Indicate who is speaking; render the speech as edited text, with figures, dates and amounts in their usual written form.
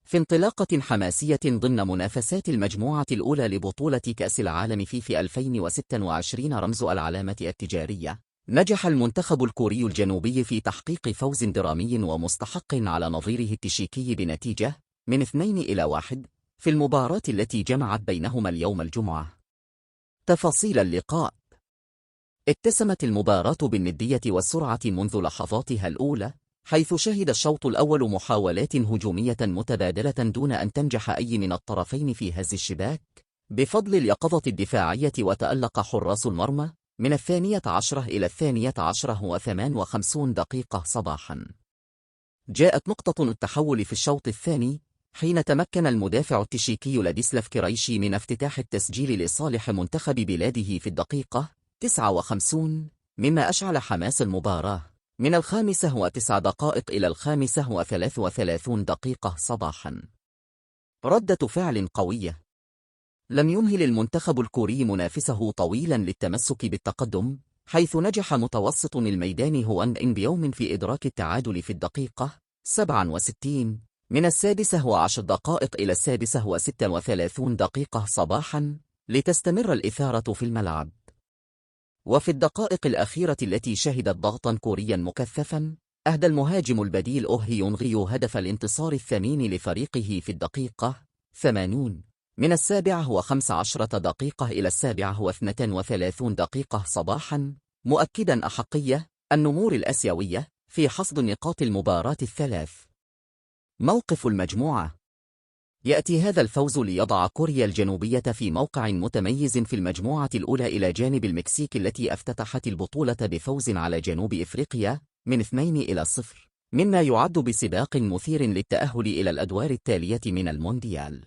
Speaker 1: في انطلاقة حماسية ضمن منافسات المجموعة الأولى لبطولة كأس العالم في 2026 رمز العلامة التجارية، نجح المنتخب الكوري الجنوبي في تحقيق فوز درامي ومستحق على نظيره التشيكي بنتيجة من 2-1 في المباراة التي جمعت بينهما اليوم الجمعة. تفاصيل اللقاء: اتسمت المباراة بالندية والسرعة منذ لحظاتها الأولى، حيث شهد الشوط الأول محاولات هجومية متبادلة دون أن تنجح أي من الطرفين في هز الشباك بفضل اليقظة الدفاعية، وتألق حراس المرمى من 12 إلى 12 و58 دقيقة صباحا. جاءت نقطة التحول في الشوط الثاني حين تمكن المدافع التشيكي لاديسلاف كريشي من افتتاح التسجيل لصالح منتخب بلاده في الدقيقة 59، مما أشعل حماس المباراة من 5 دقائق إلى 33 دقيقة صباحا. ردة فعل قوية. لم يمهل المنتخب الكوري منافسه طويلا للتمسك بالتقدم، حيث نجح متوسط الميدان هوانغ إن بيوم في إدراك التعادل في الدقيقة 67 من 16 دقائق إلى 36 دقيقة صباحا، لتستمر الإثارة في الملعب. وفي الدقائق الأخيرة التي شهدت ضغطا كوريا مكثفا، أهدى المهاجم البديل أوه يونغي هدف الانتصار الثمين لفريقه في الدقيقة 80 من 17 دقيقة إلى 32 دقيقة صباحا، مؤكدا أحقية النمور الآسيوية في حصد نقاط المباراة الثلاث. موقف المجموعة: يأتي هذا الفوز ليضع كوريا الجنوبية في موقع متميز في المجموعة الأولى إلى جانب المكسيك التي افتتحت البطولة بفوز على جنوب إفريقيا من 2-0، مما يعد بسباق مثير للتأهل إلى الأدوار التالية من المونديال.